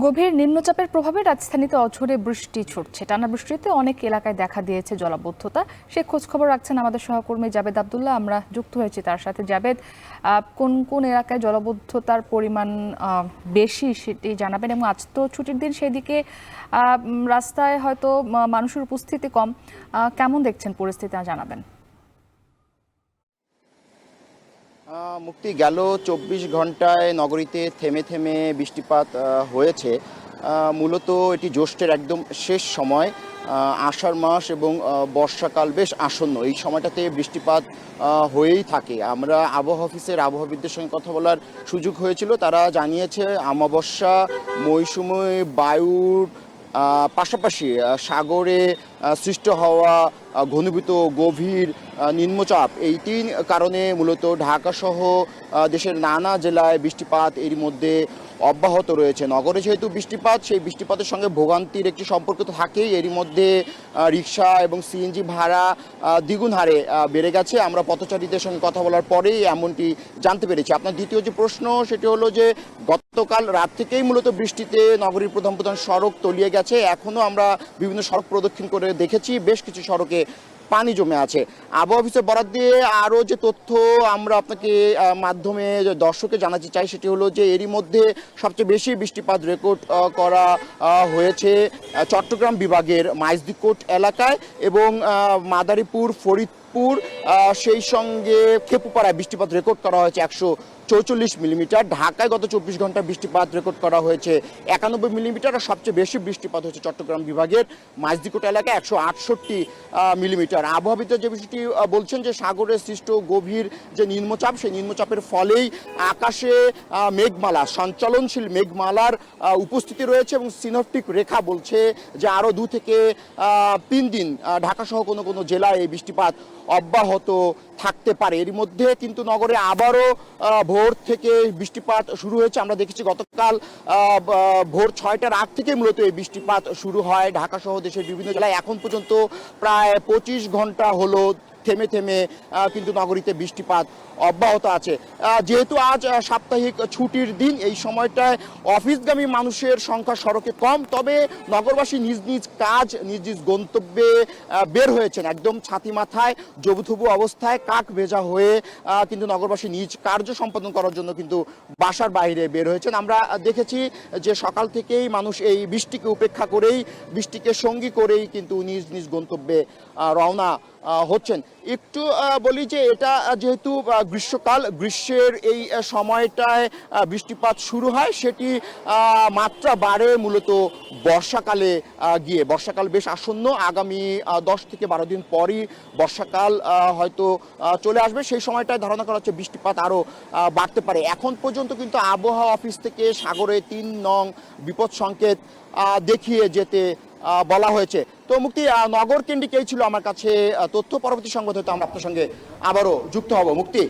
গভীর নিম্নচাপের প্রভাবে রাজধানীতে অঝোরে বৃষ্টি ছুটছে। টানা বৃষ্টিতে অনেক এলাকায় দেখা দিয়েছে জলাবদ্ধতা। সে খোঁজ খবর রাখছেন আমাদের সহকর্মী জাবেদ আব্দুল্লাহ। আমরা যুক্ত হয়েছি তার সাথে। জাবেদ, কোন কোন এলাকায় জলাবদ্ধতার পরিমাণ বেশি সেটি জানাবেন, এবং আজ তো ছুটির দিন, সেদিকে রাস্তায় হয়তো মানুষের উপস্থিতি কম। কেমন দেখছেন পরিস্থিতি জানাবেন। মুক্তি গেল ২৪ ঘন্টায় নগরীতে থেমে থেমে বৃষ্টিপাত হয়েছে। মূলত এটি জ্যৈষ্ঠের একদম শেষ সময়। আষাঢ় মাস এবং বর্ষাকাল বেশ আসন্ন, এই সময়টাতে বৃষ্টিপাত হয়েই থাকে। আমরা আবহাওয়া অফিসের আবহাওয়াবিদদের সঙ্গে কথা বলার সুযোগ হয়েছিল। তারা জানিয়েছে আমাবস্যা, মৌসুমী বায়ুর পাশাপাশি সাগরে সৃষ্ট হওয়া ঘনীভূত গভীর নিম্নচাপ, এই তিন কারণে মূলত ঢাকাসহ দেশের নানা জেলায় বৃষ্টিপাত এর মধ্যে অব্যাহত রয়েছে। নগরে যেহেতু বৃষ্টিপাত, সেই বৃষ্টিপাতের সঙ্গে ভোগান্তির একটি সম্পর্ক তো থাকেই। এরই মধ্যে রিক্সা এবং সিএনজি ভাড়া দ্বিগুণ হারে বেড়ে গেছে। আমরা পথচারীদের সঙ্গে কথা বলার পরেই এমনটি জানতে পেরেছি। আপনার দ্বিতীয় যে প্রশ্ন, সেটি হলো যে গতকাল রাত থেকেই মূলত বৃষ্টিতে নগরীর প্রধান প্রধান সড়ক তলিয়ে গেছে। এখনও আমরা বিভিন্ন সড়ক প্রদক্ষিণ করে দেখেছি, বেশ কিছু সড়কে পানি জমে আছে। আবহাওয়া অফিসের বরাত দিয়ে আরও যে তথ্য আমরা আপনাকে মাধ্যমে দর্শককে জানাতে চাই, সেটি হলো যে এরই মধ্যে সবচেয়ে বেশি বৃষ্টিপাত রেকর্ড করা হয়েছে চট্টগ্রাম বিভাগের মাইজদিকোট এলাকায় এবং মাদারীপুর, ফরিদপুর, সেই সঙ্গে খেপুপাড়ায় বৃষ্টিপাত রেকর্ড করা হয়েছে 144 মিলিমিটার। ঢাকায় গত 24 ঘন্টায় বৃষ্টিপাত রেকর্ড করা হয়েছে 91 মিলিমিটার। আর সবচেয়ে বেশি বৃষ্টিপাত হয়েছে চট্টগ্রাম বিভাগের মাইজদিকোট এলাকায় 168 মিলিমিটার। আবহাওয়াবিদরা যে বিষয়টি বলছেন যে সাগরের সৃষ্ট গভীর যে নিম্নচাপ, সেই নিম্নচাপের ফলেই আকাশে মেঘমালা, সঞ্চালনশীল মেঘমালার উপস্থিতি রয়েছে এবং সিনপটিক রেখা বলছে যে আরও 2 থেকে 3 দিন ঢাকাসহ কোনো কোনো জেলায় এই বৃষ্টিপাত অব্যাহত থাকতে পারে। এর মধ্যে কিন্তু নগরে আবারও ভোর থেকে বৃষ্টিপাত শুরু হয়েছে। আমরা দেখেছি গতকাল ভোর 6টার আগ থেকে মূলত এই বৃষ্টিপাত শুরু হয় ঢাকা সহ দেশের বিভিন্ন জেলায়। এখন পর্যন্ত প্রায় 25 ঘন্টা হলো থেমে থেমে কিন্তু নগরীতে বৃষ্টিপাত অব্যাহত আছে। যেহেতু আজ সাপ্তাহিক ছুটির দিন, এই সময়টায় অফিসগামী মানুষের সংখ্যা সড়কে কম, তবে নগরবাসী নিজ নিজ কাজ, নিজ নিজ গন্তব্যে বের হয়েছেন একদম ছাতি মাথায়, জবুথবু অবস্থায়, কাক ভেজা হয়ে কিন্তু নগরবাসী নিজ কার্য সম্পাদন করার জন্য কিন্তু বাসার বাইরে বের হয়েছেন। আমরা দেখেছি যে সকাল থেকেই মানুষ এই বৃষ্টিকে উপেক্ষা করেই, বৃষ্টিকে সঙ্গী করেই কিন্তু নিজ নিজ গন্তব্যে রওনা হচ্ছেন। একটু বলি যে এটা যেহেতু গ্রীষ্মকাল, গ্রীষ্মের এই সময়টায় বৃষ্টিপাত শুরু হয়, সেটি মাত্রা বাড়ে মূলত বর্ষাকালে গিয়ে। বর্ষাকাল বেশ আসন্ন, আগামী 10 থেকে 12 দিন পরই বর্ষাকাল হয়তো চলে আসবে। সেই সময়টায় ধারণা করা হচ্ছে বৃষ্টিপাত আরও বাড়তে পারে। এখন পর্যন্ত কিন্তু আবহাওয়া অফিস থেকে সাগরে 3 নং বিপদ সংকেত দেখিয়ে যেতে বলা হয়েছে। তো মুক্তি, নগর কেন্দ্রিক এই ছিল আমার কাছে তথ্য। পরবর্তী সংবাদ হয়তো আমরা আপনার সঙ্গে আবারও যুক্ত হব। মুক্তি।